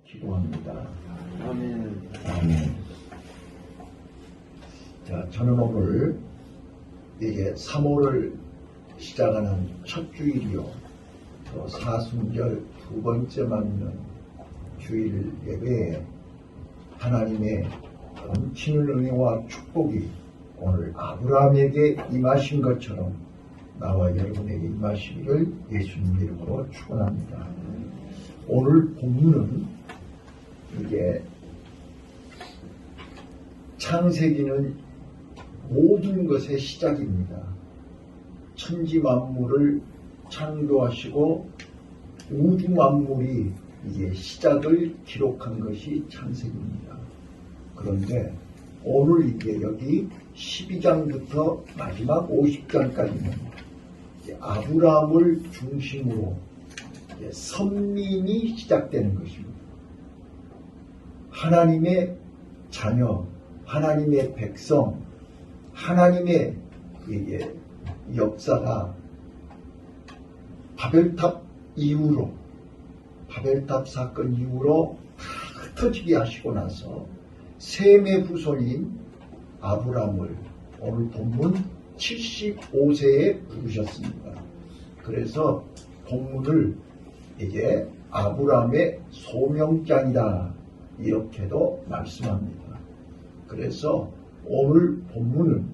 기도합니다. 아멘. 아멘. 자, 저는 오늘 이제 3월을 시작하는 첫 주일이요, 또 사순절 두 번째 맞는 주일 예배에 하나님의 넘치는 은혜와 축복이 오늘 아브라함에게 임하신 것처럼 나와 여러분에게 임하시기를 예수님 이름으로 축원합니다. 오늘 본문은 이게 창세기는 모든 것의 시작입니다. 천지 만물을 창조하시고 우주 만물이 이제 시작을 기록한 것이 창세기입니다. 그런데 오늘 이제 여기 12장부터 마지막 50장까지는 아브라함을 중심으로 선민이 시작되는 것입니다. 하나님의 자녀, 하나님의 백성, 하나님의 역사가 바벨탑 이후로, 바벨탑 사건 이후로 다 흩어지게 하시고 나서 셈의 후손인 아브라함을 오늘 본문 75세에 부르셨습니다. 그래서 본문을 이제 아브라함의 소명장이다 이렇게도 말씀합니다. 그래서 오늘 본문은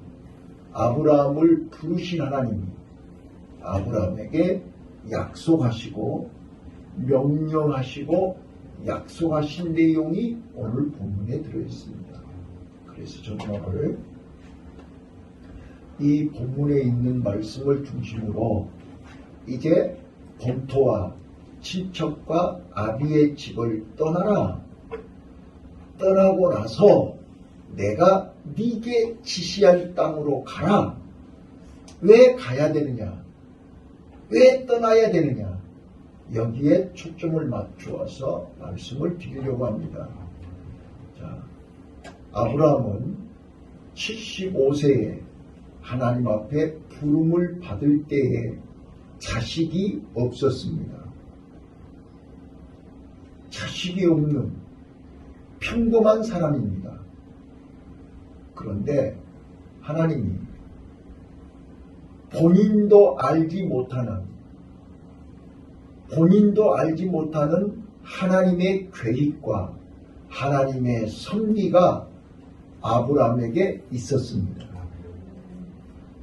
아브라함을 부르신 하나님이 아브라함에게 약속하시고 명령하시고 약속하신 내용이 오늘 본문에 들어있습니다. 그래서 저는 오늘 이 본문에 있는 말씀을 중심으로 이제 본토와 친척과 아비의 집을 떠나라. 떠나고 나서 내가 네게 지시할 땅으로 가라. 왜 가야 되느냐? 왜 떠나야 되느냐? 여기에 초점을 맞추어서 말씀을 드리려고 합니다. 자, 아브라함은 75세에 하나님 앞에 부름을 받을 때에 자식이 없었습니다. 자식이 없는 평범한 사람입니다. 그런데 하나님이 본인도 알지 못하는 하나님의 계획과 하나님의 섭리가 아브라함에게 있었습니다.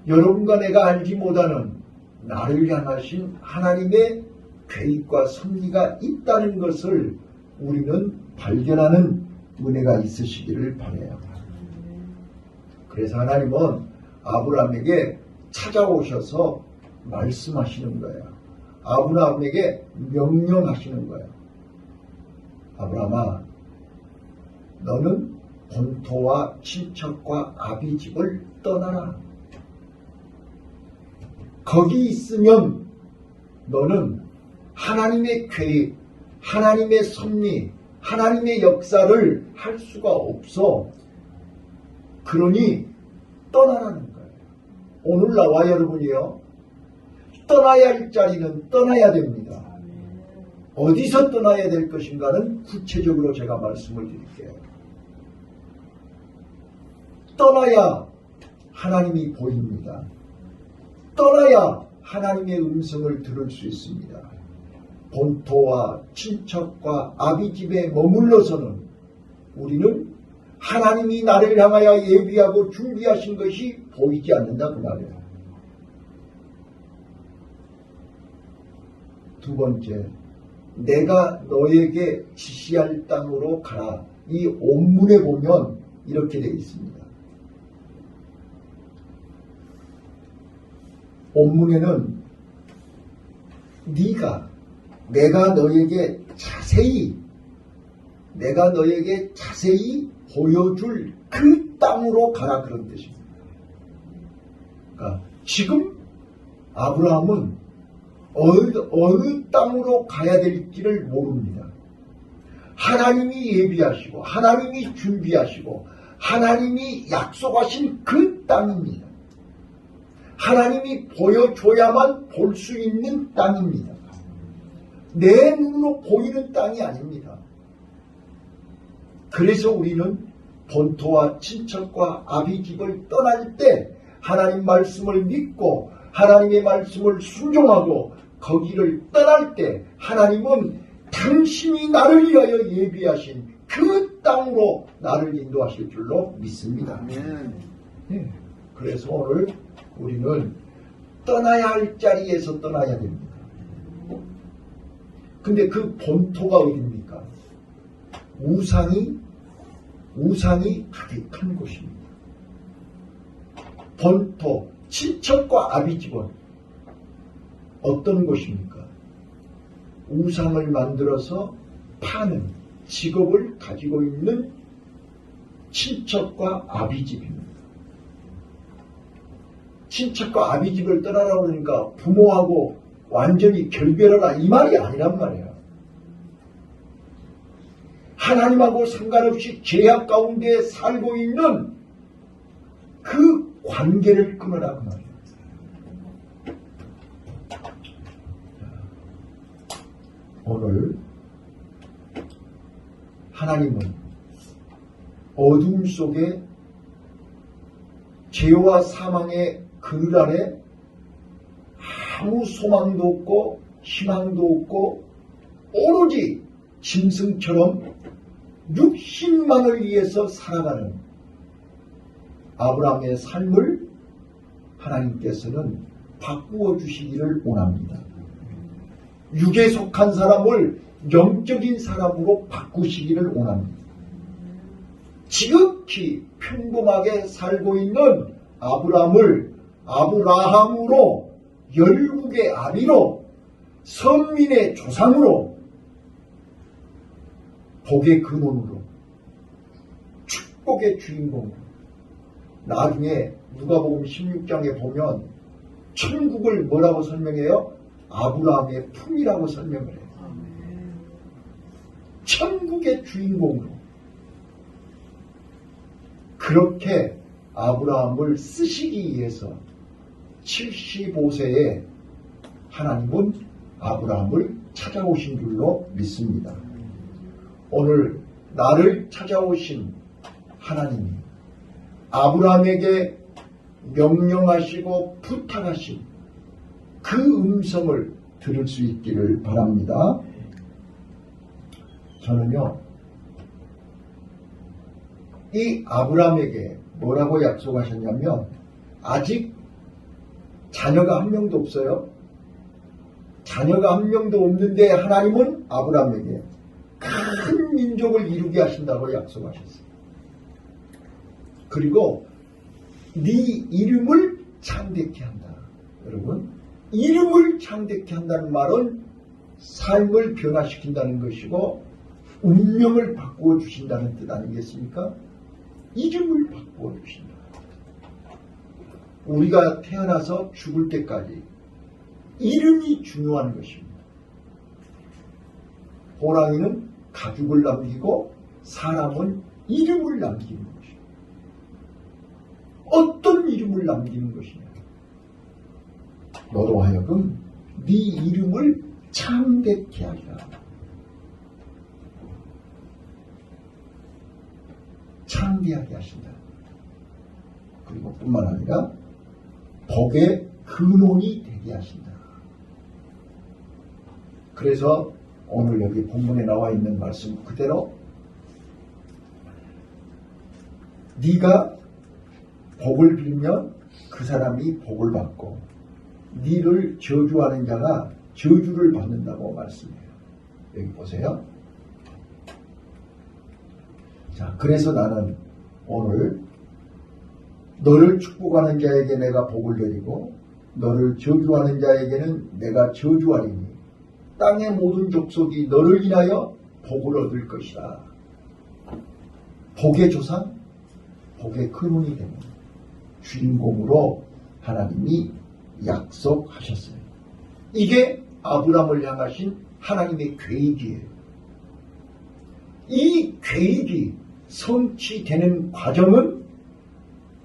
여러분과 내가 알지 못하는 나를 향하신 하나님의 계획과 섭리가 있다는 것을 우리는 발견하는 은혜가 있으시기를 바라요. 그래서 하나님은 아브라함에게 찾아오셔서 말씀하시는 거예요. 아브라함에게 명령하시는 거예요. 아브라함아, 너는 본토와 친척과 아비 집을 떠나라. 거기 있으면 너는 하나님의 계획, 하나님의 섭리, 하나님의 역사를 할 수가 없어. 그러니 떠나라는 거예요. 오늘 나와 여러분이요, 떠나야 할 자리는 떠나야 됩니다. 어디서 떠나야 될 것인가는 구체적으로 제가 말씀을 드릴게요. 떠나야 하나님이 보입니다. 떠나야 하나님의 음성을 들을 수 있습니다. 본토와 친척과 아비 집에 머물러서는 우리는 하나님이 나를 향하여 예비하고 준비하신 것이 보이지 않는다 그 말이에요. 두 번째, 내가 너에게 지시할 땅으로 가라. 이 원문에 보면 이렇게 되어 있습니다. 원문에는 내가 너에게 자세히 보여줄 그 땅으로 가라 그런 뜻입니다. 그러니까 지금 아브라함은 어느 땅으로 가야 될지를 모릅니다. 하나님이 예비하시고 하나님이 준비하시고 하나님이 약속하신 그 땅입니다. 하나님이 보여줘야만 볼 수 있는 땅입니다. 내 눈으로 보이는 땅이 아닙니다. 그래서 우리는 본토와 친척과 아비집을 떠날 때 하나님 말씀을 믿고 하나님의 말씀을 순종하고 거기를 떠날 때 하나님은 당신이 나를 위하여 예비하신 그 땅으로 나를 인도하실 줄로 믿습니다. 네. 그래서 오늘 우리는 떠나야 할 자리에서 떠나야 됩니다. 근데 그 본토가 어디입니까? 우상이 가득한 곳입니다. 본토, 친척과 아비집은 어떤 곳입니까? 우상을 만들어서 파는 직업을 가지고 있는 친척과 아비집입니다. 친척과 아비집을 떠나라 그러니까 부모하고 완전히 결별하라 이 말이 아니란 말이야. 하나님하고 상관없이 죄악 가운데 살고 있는 그 관계를 끊으라 그 말이야. 오늘 하나님은 어둠 속에 죄와 사망의 그늘 아래 아무 소망도 없고 희망도 없고 오로지 짐승처럼 육신만을 위해서 살아가는 아브라함의 삶을 하나님께서는 바꾸어 주시기를 원합니다. 육에 속한 사람을 영적인 사람으로 바꾸시기를 원합니다. 지극히 평범하게 살고 있는 아브라함을 아브라함으로 열국의 아비로 선민의 조상으로 복의 근원으로 축복의 주인공으로 나중에 누가복음 16장에 보면 천국을 뭐라고 설명해요? 아브라함의 품이라고 설명을 해요. 천국의 주인공으로 그렇게 아브라함을 쓰시기 위해서 75세에 하나님은 아브라함을 찾아오신 줄로 믿습니다. 오늘 나를 찾아오신 하나님이 아브라함에게 명령하시고 부탁하신 그 음성을 들을 수 있기를 바랍니다. 저는요, 이 아브라함에게 뭐라고 약속하셨냐면 아직 자녀가 한 명도 없어요. 자녀가 한 명도 없는데 하나님은 아브라함에게 큰 민족을 이루게 하신다고 약속하셨어요. 그리고 네 이름을 창대케 한다. 여러분, 이름을 창대케 한다는 말은 삶을 변화시킨다는 것이고 운명을 바꾸어 주신다는 뜻 아니겠습니까? 이름을 바꾸어 주신다. 우리가 태어나서 죽을 때까지 이름이 중요한 것입니다. 호랑이는 가죽을 남기고 사람은 이름을 남기는 것입니다. 어떤 이름을 남기는 것이냐? 너로 하여금 네 이름을 창대케 하리라. 창대하게 하신다. 그리고 뿐만 아니라 복의 근원이 되게 하신다. 그래서 오늘 여기 본문에 나와 있는 말씀 그대로 네가 복을 빌면 그 사람이 복을 받고 네를 저주하는 자가 저주를 받는다고 말씀해요. 여기 보세요. 자, 그래서 나는 오늘 너를 축복하는 자에게 내가 복을 내리고 너를 저주하는 자에게는 내가 저주하리니 땅의 모든 족속이 너를 인하여 복을 얻을 것이다. 복의 조상, 복의 근원이 되는 주인공으로 하나님이 약속하셨어요. 이게 아브라함을 향하신 하나님의 계획이에요. 이 계획이 성취되는 과정은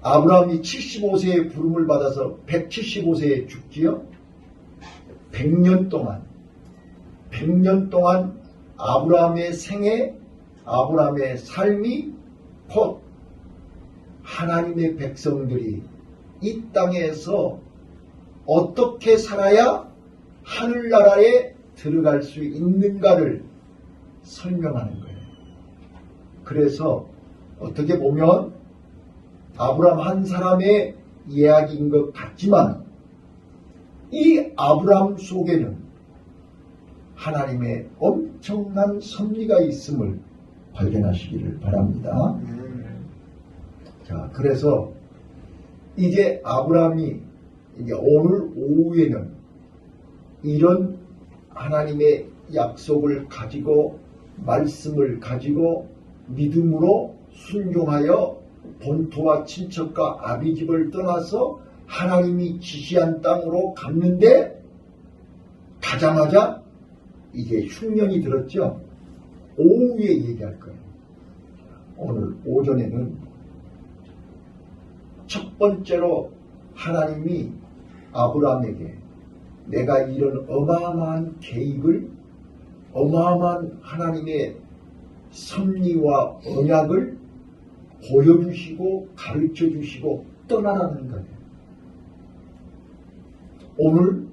아브라함이 75세에 부름을 받아서 175세에 죽지요. 100년 동안 아브라함의 생에 아브라함의 삶이 곧 하나님의 백성들이 이 땅에서 어떻게 살아야 하늘나라에 들어갈 수 있는가를 설명하는 거예요. 그래서 어떻게 보면 아브라함 한 사람의 이야기인 것 같지만 이 아브라함 속에는 하나님의 엄청난 섭리가 있음을 발견하시기를 바랍니다. 자, 그래서 이제 아브라함이 이제 오늘 오후에는 이런 하나님의 약속을 가지고 말씀을 가지고 믿음으로 순종하여 본토와 친척과 아비집을 떠나서 하나님이 지시한 땅으로 갔는데 가자마자 이제 흉년이 들었죠. 오후에 얘기할 거예요. 오늘 오전에는 첫 번째로 하나님이 아브라함에게 내가 이런 어마어마한 계획을, 어마어마한 하나님의 섭리와 언약을 보여주시고 가르쳐주시고 떠나라는 거예요. 오늘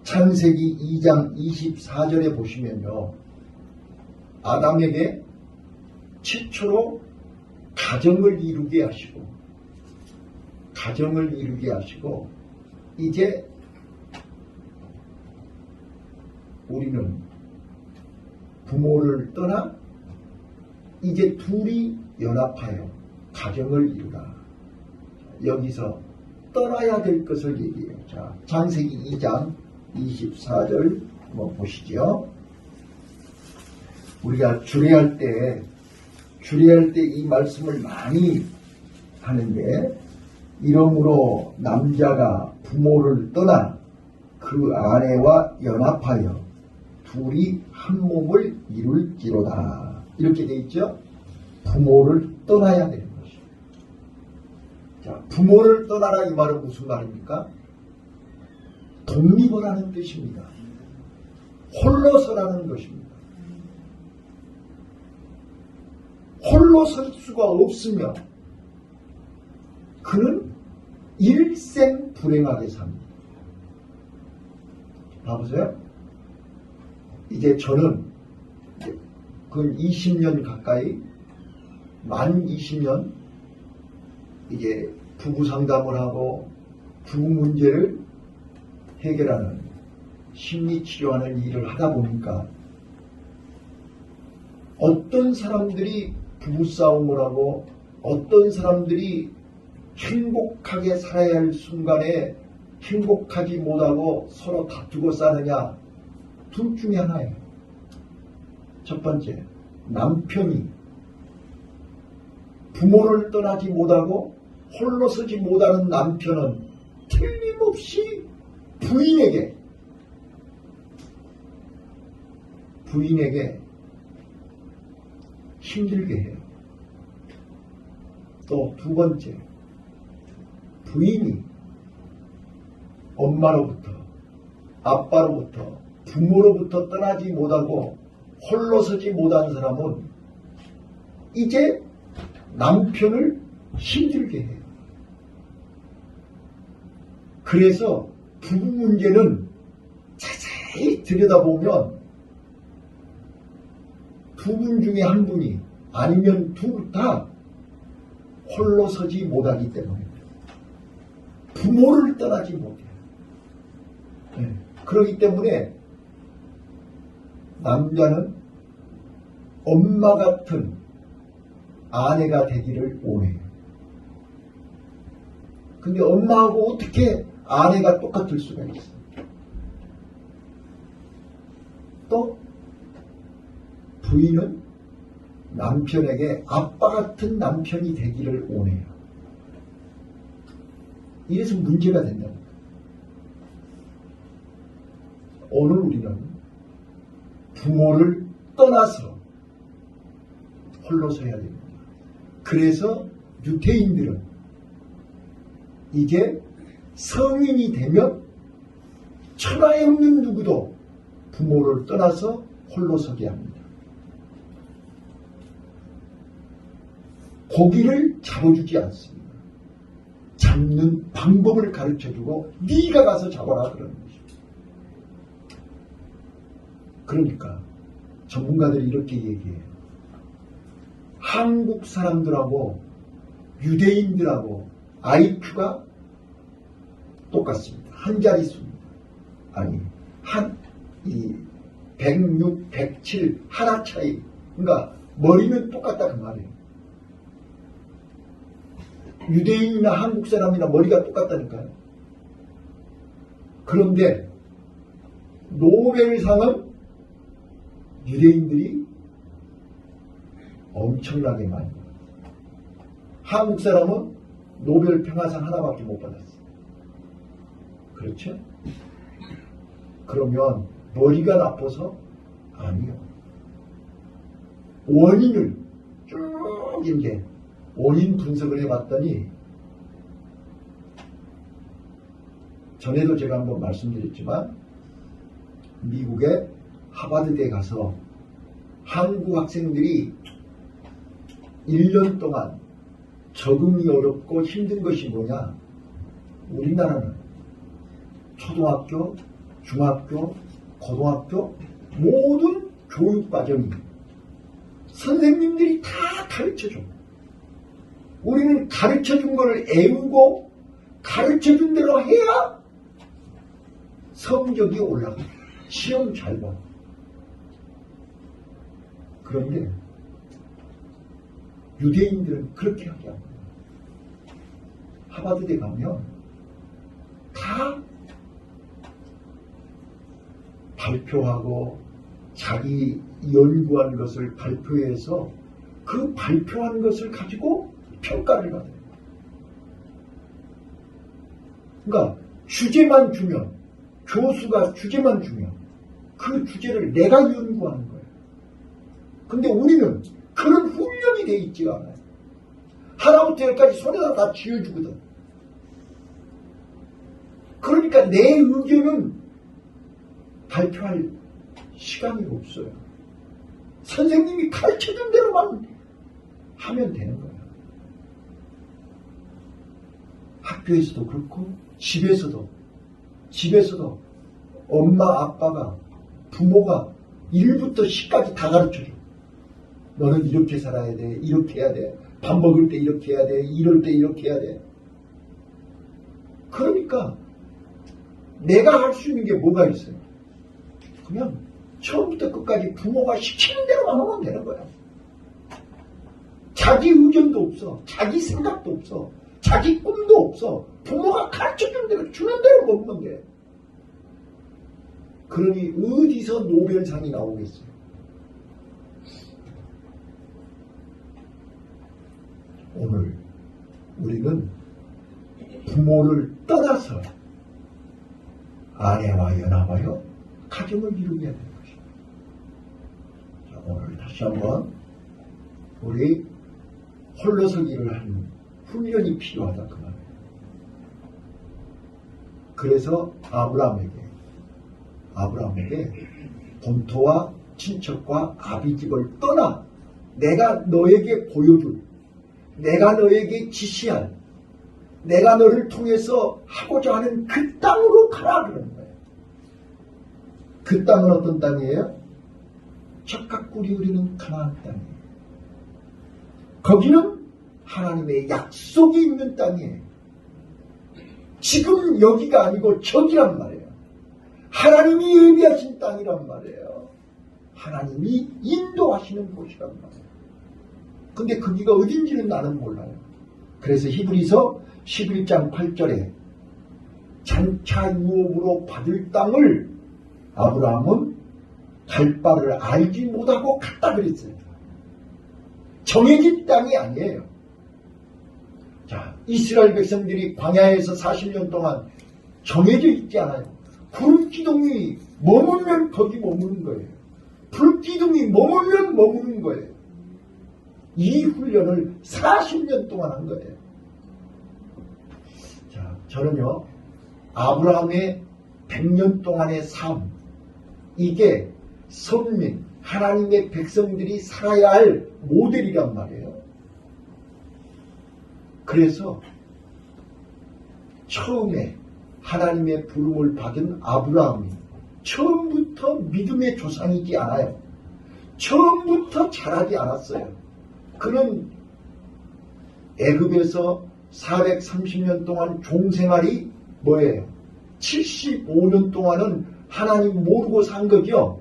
창세기 2장 24절에 보시면요, 아담에게 최초로 가정을 이루게 하시고 이제 우리는 부모를 떠나 이제 둘이 연합하여 가정을 이루라. 여기서 떠나야 될 것을 얘기해요. 자, 창세기 2장 24절 한번 보시죠. 우리가 주례할 때 이 말씀을 많이 하는데, 이러므로 남자가 부모를 떠나 그 아내와 연합하여 둘이 한 몸을 이룰지로다. 이렇게 돼 있죠. 부모를 떠나야 되는 것이죠. 자, 부모를 떠나라 이 말은 무슨 말입니까? 독립하라는 뜻입니다. 홀로서라는 것입니다. 홀로 설 수가 없으며 그는 일생 불행하게 삽니다. 봐보세요. 이제 저는 근 20년 가까이, 만 20년 이제 부부 상담을 하고 부부 문제를 해결하는 심리치료하는 일을 하다 보니까 어떤 사람들이 부부싸움을 하고 어떤 사람들이 행복하게 살아야 할 순간에 행복하지 못하고 서로 다투고 싸느냐, 둘 중에 하나예요. 첫 번째, 남편이 부모를 떠나지 못하고 홀로 서지 못하는 남편은 틀림없이 부인에게 힘들게 해요. 또 두 번째, 부인이 엄마로부터, 아빠로부터, 부모로부터 떠나지 못하고 홀로 서지 못한 사람은 이제 남편을 힘들게 해요. 그래서 부부 문제는 자세히 들여다보면 두 분 중에 한 분이 아니면 둘 다 홀로 서지 못하기 때문입니다. 부모를 떠나지 못해요. 그렇기 때문에 남자는 엄마 같은 아내가 되기를 원해요. 근데 엄마하고 어떻게 아내가 똑같을 수가 있어요? 또 부인은 남편에게 아빠 같은 남편이 되기를 원해요. 이래서 문제가 된답니다. 오늘 우리는 부모를 떠나서 홀로 서야 됩니다. 그래서 유태인들은 이제 성인이 되면 천하에 없는 누구도 부모를 떠나서 홀로 서게 합니다. 고기를 잡아주지 않습니다. 잡는 방법을 가르쳐주고 네가 가서 잡아라 그러는 것입니다. 그러니까 전문가들이 이렇게 얘기해요. 한국 사람들하고 유대인들하고 IQ가 똑같습니다. 한 자릿수입니다. 아니, 106, 107 하나 차이. 그러니까 머리는 똑같다 그 말이에요. 유대인이나 한국 사람이나 머리가 똑같다니까요. 그런데 노벨상은 유대인들이 엄청나게 많이 받아요. 한국 사람은 노벨 평화상 하나밖에 못 받았어요. 그렇죠? 그러면 머리가 나빠서? 아니요. 원인을 쭉 이제 원인 분석을 해봤더니 전에도 제가 한번 말씀드렸지만 미국의 하버드대에 가서 한국 학생들이 1년 동안 적응이 어렵고 힘든 것이 뭐냐? 우리나라는 초등학교, 중학교, 고등학교 모든 교육과정이 선생님들이 다 가르쳐줘. 우리는 가르쳐준 걸 애우고 가르쳐준 대로 해야 성적이 올라가. 시험 잘 봐. 그런데 유대인들은 그렇게 하지 않아요. 하버드대 가면 다 발표하고 자기 연구한 것을 발표해서 그 발표한 것을 가지고 평가를 받아요. 그러니까 주제만 주면, 교수가 주제만 주면 그 주제를 내가 연구하는 거예요. 근데 우리는 그런 훈련이 돼 있지가 않아요. 하나부터 열까지 손에다 다 쥐어주거든. 그러니까 내 의견은 발표할 시간이 없어요. 선생님이 가르쳐준 대로만 하면 되는 거예요. 학교에서도 그렇고 집에서도 엄마 아빠가 부모가 1부터 10까지 다 가르쳐줘. 너는 이렇게 살아야 돼. 이렇게 해야 돼. 밥 먹을 때 이렇게 해야 돼. 이럴 때 이렇게 해야 돼. 그러니까 내가 할 수 있는 게 뭐가 있어요? 그냥 처음부터 끝까지 부모가 시키는 대로만 하면 되는 거야. 자기 의견도 없어. 자기 생각도 없어. 자기 꿈도 없어. 부모가 가르쳐준 대로 주는 대로 먹는 게. 그러니 어디서 노벨상이 나오겠어요? 오늘 우리는 부모를 떠나서 아내와 연합하여 가정을 이루게 되는 것입니다. 자, 오늘 다시 한번 우리 홀로서기를 하는 훈련이 필요하다 그 말이에요. 그래서 아브라함에게 본토와 친척과 아비집을 떠나 내가 너에게 보여줄, 내가 너에게 지시할, 내가 너를 통해서 하고자 하는 그 땅으로 가라 그러는 거예요. 그 땅은 어떤 땅이에요? 젖과 꿀이 흐르는 가나안 땅이에요. 거기는 하나님의 약속이 있는 땅이에요. 지금 여기가 아니고 저기란 말이에요. 하나님이 예비하신 땅이란 말이에요. 하나님이 인도하시는 곳이란 말이에요. 근데 거기가 어딘지는 나는 몰라요. 그래서 히브리서 11장 8절에 장차 유업으로 받을 땅을 아브라함은 갈 바를 알지 못하고 갔다 그랬어요. 정해진 땅이 아니에요. 자, 이스라엘 백성들이 광야에서 40년 동안 정해져 있지 않아요. 불기둥이 머물면 거기 머무는 거예요. 불기둥이 머물면 머무는 거예요. 이 훈련을 40년 동안 한 거예요. 자, 저는요, 아브라함의 100년 동안의 삶, 이게 선민, 하나님의 백성들이 살아야 할 모델이란 말이에요. 그래서 처음에 하나님의 부름을 받은 아브라함이 처음부터 믿음의 조상이지 않아요. 처음부터 잘하지 않았어요. 그는 애굽에서 430년 동안 종생활이 뭐예요? 75년 동안은 하나님 모르고 산 거죠?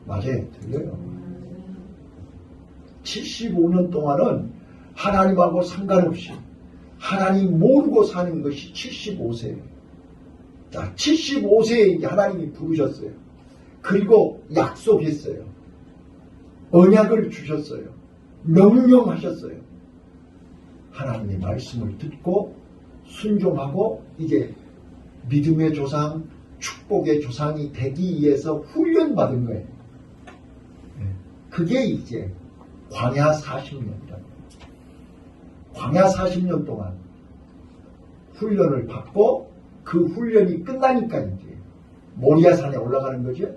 맞아요. 들려요. 75년 동안은 하나님하고 상관없이 하나님 모르고 사는 것이 75세예요. 자, 75세에 이제 하나님이 부르셨어요. 그리고 약속했어요. 언약을 주셨어요. 명령하셨어요. 하나님의 말씀을 듣고 순종하고 이제 믿음의 조상, 축복의 조상이 되기 위해서 훈련받은 거예요. 그게 이제 광야 40년이다. 광야 40년 동안 훈련을 받고 그 훈련이 끝나니까 이제 모리아산에 올라가는 거죠.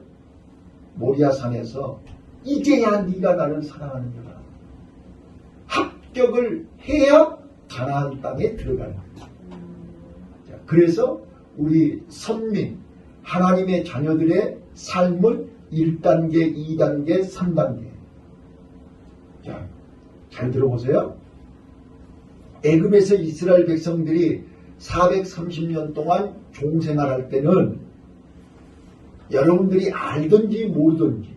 모리아산에서 이제야 네가 나를 사랑하는구나. 합격을 해야 가나안 땅에 들어가는 거죠. 그래서 우리 선민, 하나님의 자녀들의 삶은 1단계, 2단계, 3단계. 자, 잘 들어보세요. 애굽에서 이스라엘 백성들이 430년 동안 종생활할 때는 여러분들이 알든지 모르든지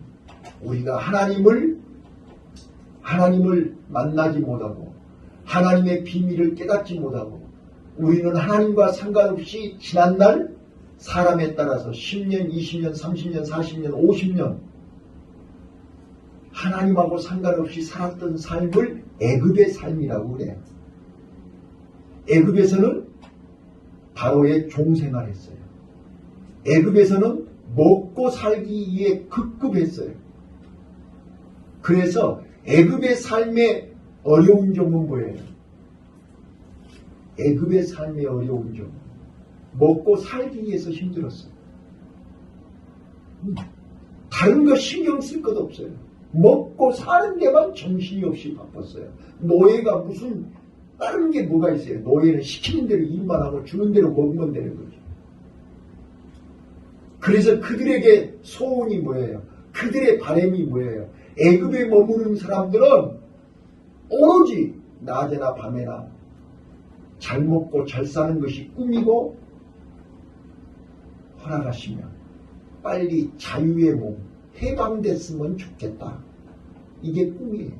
우리가 하나님을 만나지 못하고 하나님의 비밀을 깨닫지 못하고 우리는 하나님과 상관없이 지난날 사람에 따라서 10년, 20년, 30년, 40년, 50년 하나님하고 상관없이 살았던 삶을 애굽의 삶이라고 그래요. 애굽에서는 바로의 종생활했어요. 애굽에서는 먹고 살기 위해 급급했어요. 그래서 애굽의 삶의 어려운 점은 뭐예요? 애굽의 삶의 어려운 점, 먹고 살기 위해서 힘들었어요. 다른 거 신경 쓸 것 없어요. 먹고 사는 데만 정신이 없이 바빴어요. 노예가 무슨 다른 게 뭐가 있어요? 노예는 시키는 대로 일만 하고 주는 대로 먹으면 되는 거죠. 그래서 그들에게 소원이 뭐예요? 그들의 바람이 뭐예요? 애굽에 머무는 사람들은 오로지 낮에나 밤에나 잘 먹고 잘 사는 것이 꿈이고 허락하시면 빨리 자유의 몸 해방됐으면 좋겠다. 이게 꿈이에요.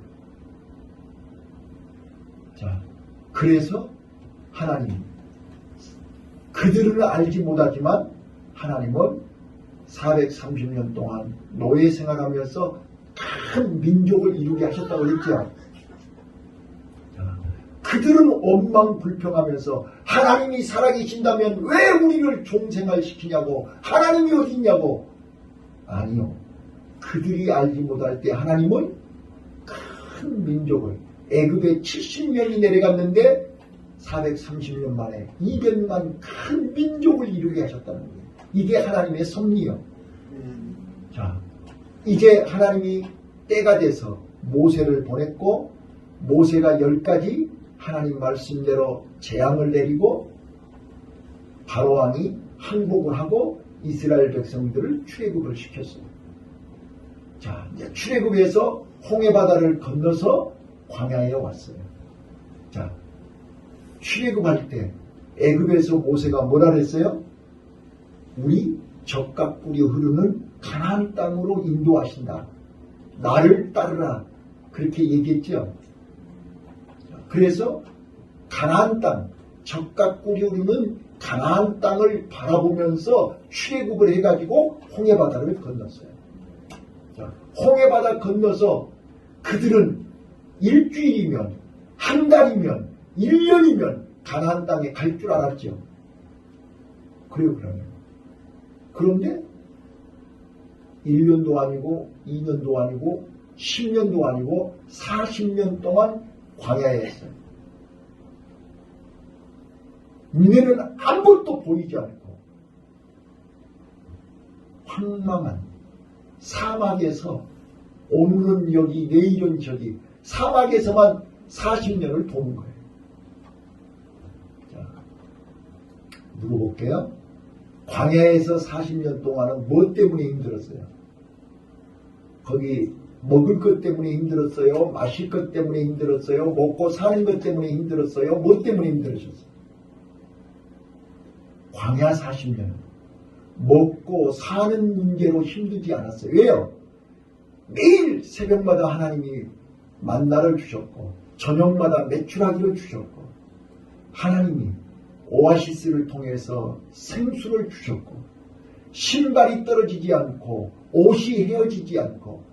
자, 그래서 하나님 그들은 알지 못하지만 하나님은 430년 동안 노예 생활하면서 큰 민족을 이루게 하셨다고 했죠. 그들은 원망불평하면서 하나님이 살아계신다면 왜 우리를 종생활 시키냐고, 하나님이 어디 있냐고. 아니요. 그들이 알지 못할 때 하나님은 큰 민족을 애굽에 70년이 내려갔는데 430년 만에 200만 큰 민족을 이루게 하셨다는 거예요. 이게 하나님의 섭리요. 자, 이제 하나님이 때가 돼서 모세를 보냈고 모세가 10가지 하나님 말씀대로 재앙을 내리고 바로왕이 항복을 하고 이스라엘 백성들을 출애굽을 시켰어요. 자, 이제 출애굽에서 홍해바다를 건너서 광야에 왔어요. 자, 출애굽할 때 애굽에서 모세가 뭐라 그랬어요? 우리 젖과 꿀이 흐르는 가나안 땅으로 인도하신다. 나를 따르라. 그렇게 얘기했죠. 그래서 가나안 땅, 젖과 꿀이 흐르는 가나안 땅을 바라보면서 출애굽을 해가지고 홍해바다를 건넜어요. 자, 홍해바다 건너서 그들은 일주일이면, 한 달이면, 1년이면 가나안 땅에 갈 줄 알았죠. 그래요, 그러면. 그런데 1년도 아니고 2년도 아니고 10년도 아니고 40년 동안 광야에 있어요. 눈에는 아무것도 보이지 않고 황망한 사막에서 오늘은 여기 내일은 저기 사막에서만 40년을 도는 거예요. 물어볼게요. 광야에서 40년 동안은 뭐 때문에 힘들었어요? 거기 먹을 것 때문에 힘들었어요? 마실 것 때문에 힘들었어요? 먹고 사는 것 때문에 힘들었어요? 뭐 때문에 힘들으셨어요? 광야 40년 먹고 사는 문제로 힘들지 않았어요. 왜요? 매일 새벽마다 하나님이 만나를 주셨고 저녁마다 메추라기를 주셨고 하나님이 오아시스를 통해서 생수를 주셨고 신발이 떨어지지 않고 옷이 헤어지지 않고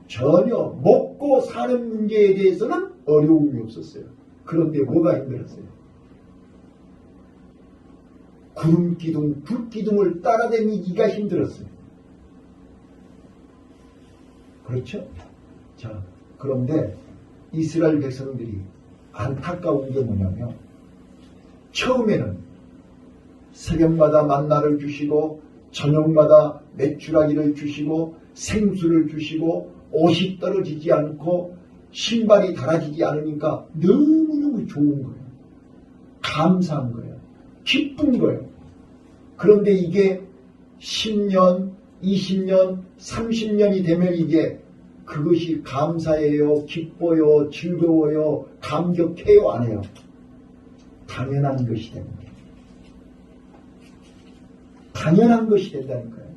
전혀 먹고 사는 문제에 대해서는 어려움이 없었어요. 그런데 뭐가 힘들었어요? 구름기둥, 불기둥을 따라다니기가 힘들었어요. 그렇죠? 자, 그런데 이스라엘 백성들이 안타까운 게 뭐냐면 처음에는 새벽마다 만나를 주시고 저녁마다 메추라기를 주시고 생수를 주시고 옷이 떨어지지 않고 신발이 닳아지지 않으니까 너무너무 좋은 거예요. 감사한 거예요. 기쁜 거예요. 그런데 이게 10년, 20년, 30년이 되면 이게 그것이 감사해요, 기뻐요, 즐거워요, 감격해요, 안 해요? 당연한 것이 됩니다. 당연한 것이 된다니까요.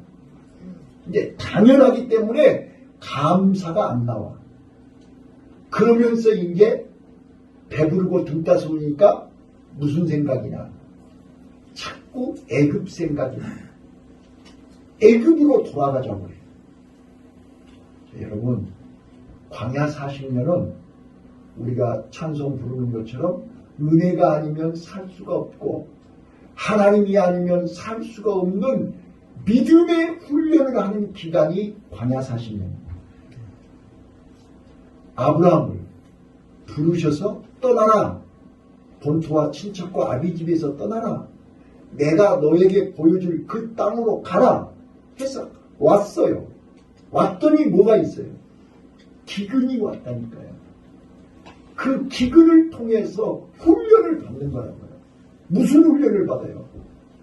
이제 당연하기 때문에 감사가 안 나와. 그러면서 이제 배부르고 등 따스우니까 무슨 생각이 나? 자꾸 애굽 생각이 나. 애굽으로 돌아가자고 해요. 여러분, 광야 40년은 우리가 찬송 부르는 것처럼 은혜가 아니면 살 수가 없고 하나님이 아니면 살 수가 없는 믿음의 훈련을 하는 기간이 광야 40년입니다. 아브라함을 부르셔서 떠나라. 본토와 친척과 아비 집에서 떠나라. 내가 너에게 보여줄 그 땅으로 가라. 해서 왔어요. 왔더니 뭐가 있어요? 기근이 왔다니까요. 그 기근을 통해서 훈련을 받는 거라고요. 무슨 훈련을 받아요?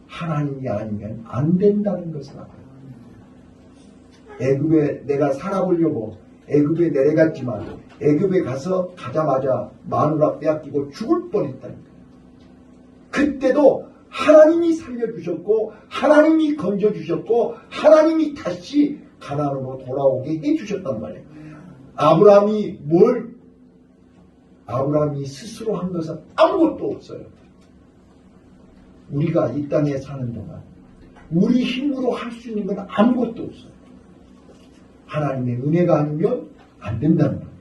하나님이 아니면 안 된다는 것을 알아요. 애굽에 내가 살아보려고 애굽에 내려갔지만 애굽에 가자마자 마누라 빼앗기고 죽을 뻔했다니까요. 그때도 하나님이 살려주셨고 하나님이 건져주셨고 하나님이 다시 가나안으로 돌아오게 해주셨단 말이에요. 아브라함이 스스로 한 것은 아무것도 없어요. 우리가 이 땅에 사는 동안 우리 힘으로 할 수 있는 건 아무것도 없어요. 하나님의 은혜가 아니면 안 된다는 거예요.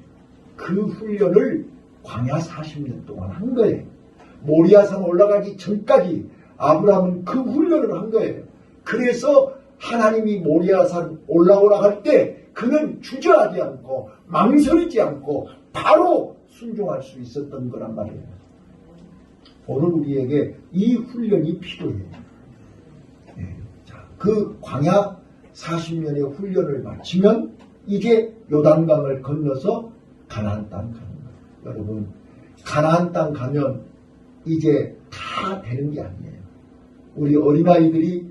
그 훈련을 광야 40년 동안 한 거예요. 모리아산 올라가기 전까지 아브라함은 그 훈련을 한 거예요. 그래서 하나님이 모리아산 올라오라 할 때 그는 주저하지 않고 망설이지 않고 바로 순종할 수 있었던 거란 말이에요. 오늘 우리에게 이 훈련이 필요해요. 네. 자, 그 광야 40년의 훈련을 마치면 이제 요단강을 건너서 가나안 땅 가는 거예요. 여러분, 가나안 땅 가면 이제 다 되는 게 아니에요. 우리 어린아이들이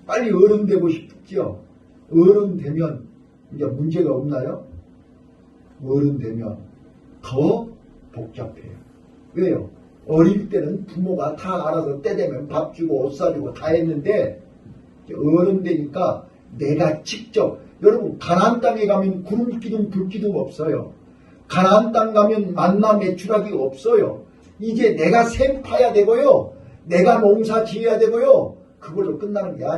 빨리 어른 되고 싶죠. 어른 되면 이제 문제가 없나요? 어른 되면 더 복잡해요. 왜요? 어릴 때는 부모가 다 알아서 때 되면 밥 주고 옷 사주고 다 했는데 어른 되니까 내가 직접, 여러분 가나안 땅에 가면 구름기둥 불기둥 없어요. 가나안 땅 가면 만나 메추라기 없어요. 이제 내가 샘 파야 되고요. 내가 농사 지어야 되고요. 그걸로 끝나는 게 아니에요.